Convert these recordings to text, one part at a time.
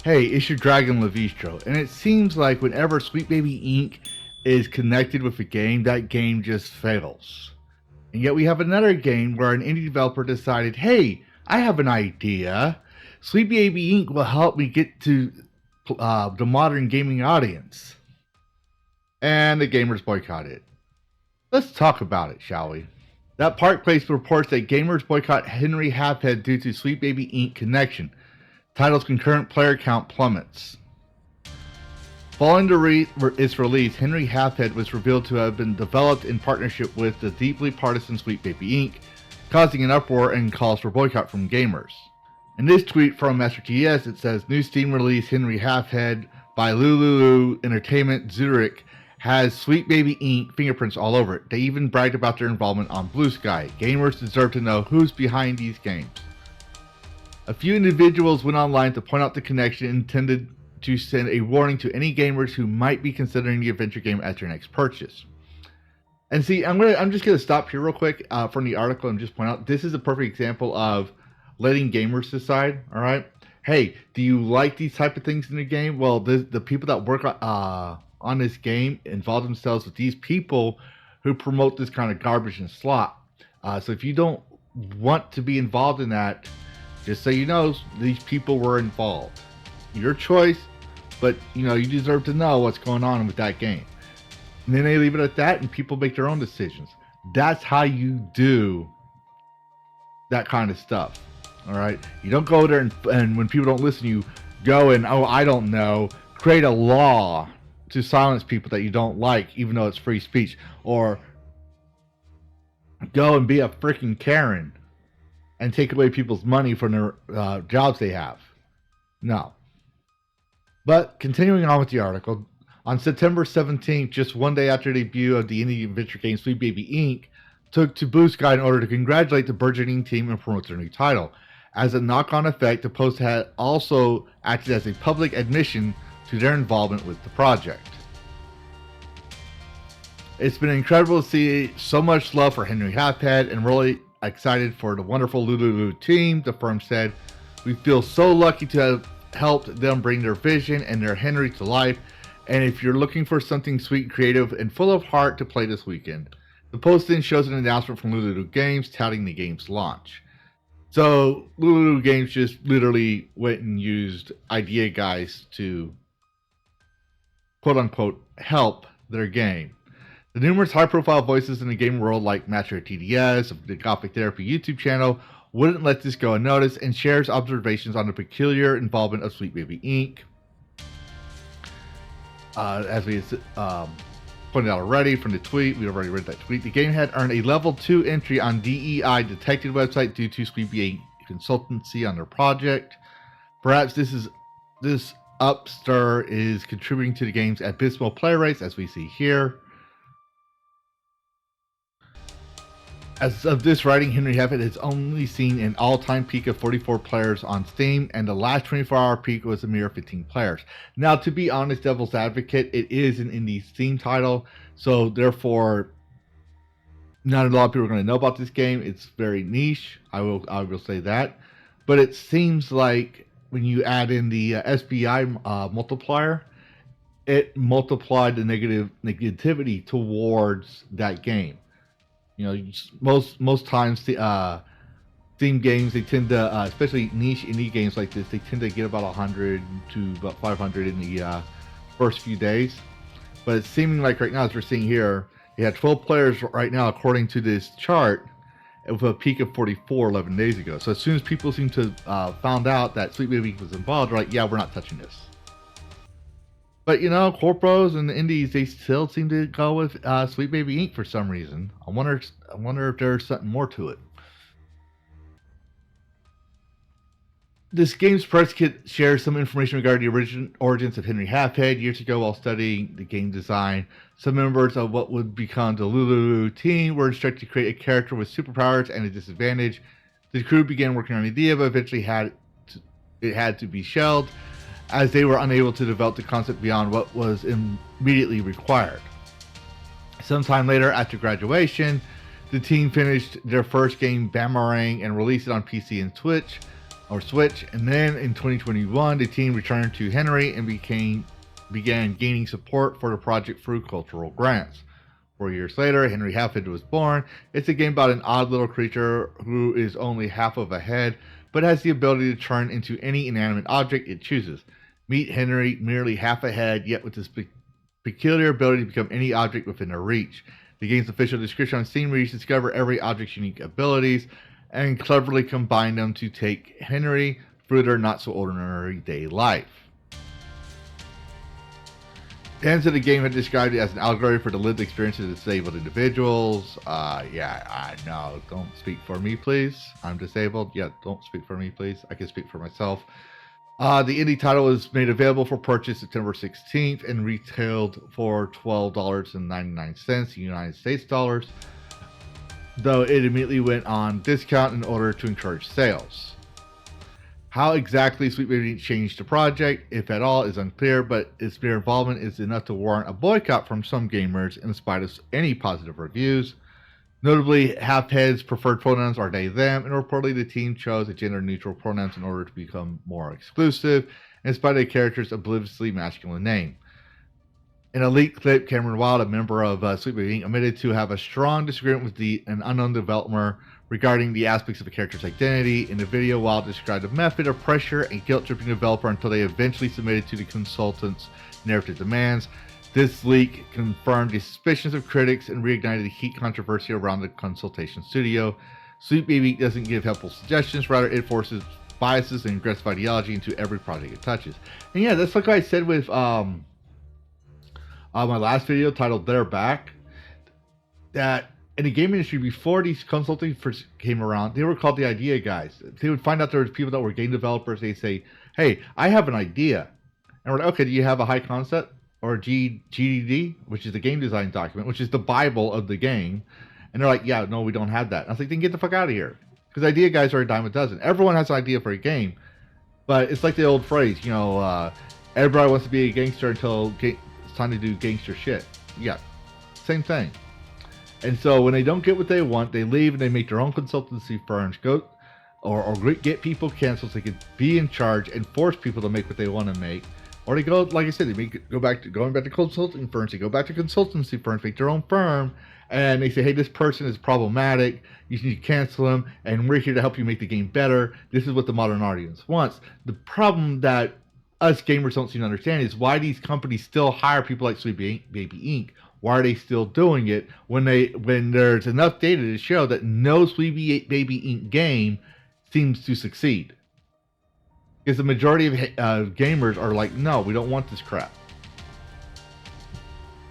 hey, it's your Dragon Lavistro. And it seems like whenever Sweet Baby Inc. is connected with a game, that game just fails. And yet we have another game where an indie developer decided, hey, I have an idea. Sweet Baby Inc. will help me get to the modern gaming audience. And the gamers boycott it. Let's talk about it, shall we? That Park Place reports that gamers boycott Henry Halfhead due to Sweet Baby Inc. connection. Title's concurrent player count plummets. Following its release, Henry Halfhead was revealed to have been developed in partnership with the deeply partisan Sweet Baby Inc., causing an uproar and calls for boycott from gamers. In this tweet from Master TS, it says, new Steam release Henry Halfhead by Lulu Entertainment Zurich has Sweet Baby Inc. fingerprints all over it. They even bragged about their involvement on Blue Sky. Gamers deserve to know who's behind these games. A few individuals went online to point out the connection intended to send a warning to any gamers who might be considering the adventure game as their next purchase. And see, I'm just gonna stop here real quick from the article and just point out this is a perfect example of letting gamers decide. All right, hey, do you like these type of things in the game? Well, the people that work on this game involve themselves with these people who promote this kind of garbage and slop. So if you don't want to be involved in that, just so you know, these people were involved. Your choice, but you deserve to know what's going on with that game. And then they leave it at that and people make their own decisions. That's how you do that kind of stuff. All right, you don't go there and when people don't listen, you go and, oh, I don't know, create a law to silence people that you don't like, even though it's free speech, or go and be a freaking Karen and take away people's money from their jobs they have. No. But continuing on with the article, on September 17th, just one day after the debut of the indie adventure game Sweet Baby Inc., took to Blue Sky in order to congratulate the burgeoning team and promote their new title. As a knock-on effect, the post had also acted as a public admission to their involvement with the project. It's been incredible to see so much love for Henry Halfhead and really excited for the wonderful Lulu team, the firm said. We feel so lucky to have helped them bring their vision and their Henry to life, and if you're looking for something sweet, creative, and full of heart to play this weekend. The post then shows an announcement from Lulu Games touting the game's launch. So Lulu Games just literally went and used idea guys to quote-unquote help their game. The numerous high-profile voices in the game world like Master TDS of the Gothic Therapy YouTube channel wouldn't let this go unnoticed and shares observations on the peculiar involvement of Sweet Baby Inc. As we pointed out already from the tweet, we already read that tweet, the game had earned a level 2 entry on DEI detected website due to Sweet Baby Inc. consultancy on their project. Perhaps this upstir is contributing to the game's abysmal play rates, as we see here. As of this writing, Henry Halfhead has only seen an all-time peak of 44 players on Steam, and the last 24-hour peak was a mere 15 players. Now, to be honest, devil's advocate, it is an indie Steam title, so therefore, not a lot of people are going to know about this game. It's very niche. I will say that, but it seems like when you add in the SBI multiplier, it multiplied the negativity towards that game. Most times the Steam games, they tend to, especially niche indie games like this, they tend to get about 100 to about 500 in the first few days. But it's seeming like right now, as we're seeing here, you had 12 players right now, according to this chart, with a peak of 44 11 days ago. So as soon as people seem to found out that Sweet Baby was involved, right? Yeah, we're not touching this. But corpos and the indies, they still seem to go with Sweet Baby Inc. for some reason. I wonder if there's something more to it. This game's press kit shares some information regarding the origins of Henry Halfhead. Years ago, while studying the game design, some members of what would become the Lulu team were instructed to create a character with superpowers and a disadvantage. The crew began working on the idea, but eventually it had to be shelved, as they were unable to develop the concept beyond what was immediately required. Sometime later, after graduation, the team finished their first game, Boomerang, and released it on PC and Switch. or Switch, and then in 2021, the team returned to Henry and began gaining support for the project through cultural grants. 4 years later, Henry Halfhead was born. It's a game about an odd little creature who is only half of a head, but has the ability to turn into any inanimate object it chooses. Meet Henry, merely half a head, yet with this peculiar ability to become any object within their reach. The game's official description on Steam reads, discover every object's unique abilities and cleverly combine them to take Henry through their not-so-ordinary day life. Fans of the game had described it as an allegory for the lived experiences of disabled individuals. Yeah, I know. Don't speak for me, please. I'm disabled. Yeah, don't speak for me, please. I can speak for myself. The indie title was made available for purchase September 16th and retailed for $12.99 United States dollars, though it immediately went on discount in order to encourage sales. How exactly Sweet Baby changed the project, if at all, is unclear, but its mere involvement is enough to warrant a boycott from some gamers in spite of any positive reviews. Notably, Halfhead's preferred pronouns are they, them, and reportedly the team chose a gender-neutral pronouns in order to become more exclusive, in spite of the character's obliviously masculine name. In a leaked clip, Cameron Wild, a member of Sweet Baby Inc., admitted to have a strong disagreement with an unknown developer regarding the aspects of the character's identity. In the video, Wild described a method of pressure and guilt-tripping the developer until they eventually submitted to the consultant's narrative demands. This leak confirmed the suspicions of critics and reignited the heat controversy around the consultation studio. Sweet Baby doesn't give helpful suggestions, rather it forces biases and aggressive ideology into every project it touches. And yeah, that's like I said with my last video titled They're Back, that in the game industry, before these consulting first came around, they were called the idea guys. They would find out there was people that were game developers. They'd say, hey, I have an idea. And we're like, okay, do you have a high concept? Or GDD, which is the game design document, which is the Bible of the game. And they're like, yeah, no, we don't have that. And I was like, then get the fuck out of here. Because idea guys are a dime a dozen. Everyone has an idea for a game. But it's like the old phrase, everybody wants to be a gangster until it's time to do gangster shit. Yeah, same thing. And so when they don't get what they want, they leave and they make their own consultancy firms, or get people canceled so they can be in charge and force people to make what they want to make. Or they go, like I said, going back to consulting firms. They go back to consultancy firms, make their own firm, and they say, hey, this person is problematic. You need to cancel them, and we're here to help you make the game better. This is what the modern audience wants. The problem that us gamers don't seem to understand is why these companies still hire people like Sweet Baby Inc. Why are they still doing it when there's enough data to show that no Sweet Baby Inc. game seems to succeed? Because the majority of gamers are like, no, we don't want this crap.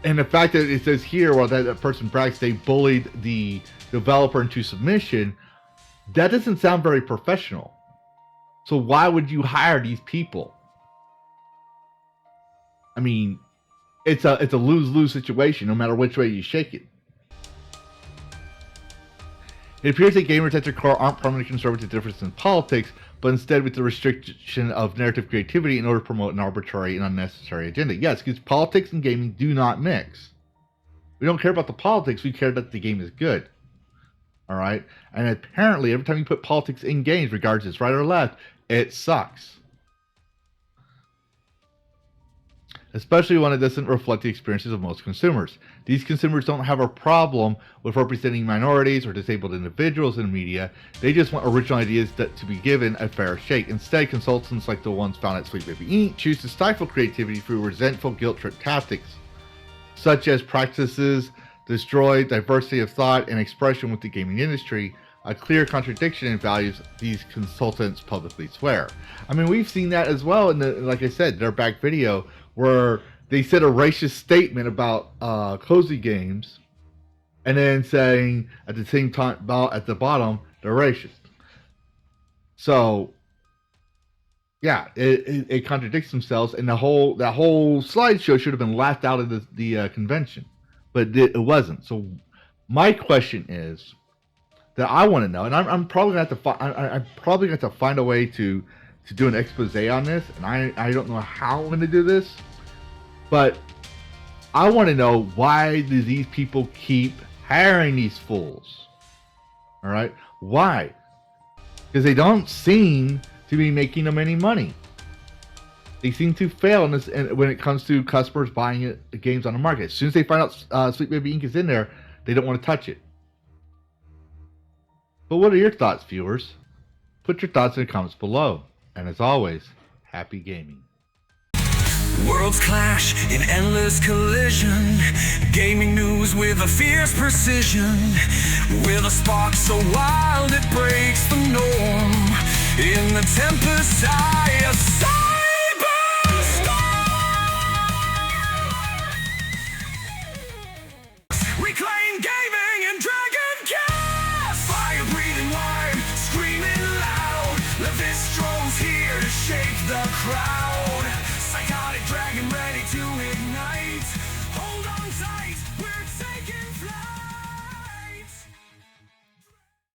And the fact that it says here, well, that person brags they bullied the developer into submission, that doesn't sound very professional. So why would you hire these people? I mean, it's a lose-lose situation no matter which way you shake it. It appears that gamers at their core aren't primarily concerned with the difference in politics, but instead with the restriction of narrative creativity in order to promote an arbitrary and unnecessary agenda. Yes, because politics and gaming do not mix. We don't care about the politics, we care that the game is good. Alright? And apparently, every time you put politics in games, regardless it's right or left, it sucks. Especially when it doesn't reflect the experiences of most consumers. These consumers don't have a problem with representing minorities or disabled individuals in media. They just want original ideas to be given a fair shake. Instead, consultants like the ones found at Sweet Baby Inc. choose to stifle creativity through resentful guilt trip tactics, such as practices destroy diversity of thought and expression with the gaming industry, a clear contradiction in values these consultants publicly swear. I mean, we've seen that as well in like I said, their back video, where they said a racist statement about cozy games, and then saying at the same time at the bottom they're racist. So yeah, it contradicts themselves, and that whole slideshow should have been laughed out of the convention, but it wasn't. So my question is that I want to know, and I'm probably gonna have to find a way to do an expose on this, and I don't know how I'm going to do this, but I want to know, why do these people keep hiring these fools? All right, why? Because they don't seem to to be making them any money. They seem to fail in this, and when it comes to customers buying games on the market. As soon as they find out Sweet Baby Inc. is in there, they don't want to touch it. But what are your thoughts, viewers? Put your thoughts in the comments below. And as always, happy gaming. Worlds clash in endless collision. Gaming news with a fierce precision. With a spark so wild it breaks the norm. In the tempest's eye, a cyberstorm. Reclaim gaming and Dragon Cast. Fire breathing wide, screaming loud. Lavistro's here to shake the crowd. Psychotic dragon ready to ignite. Hold on tight.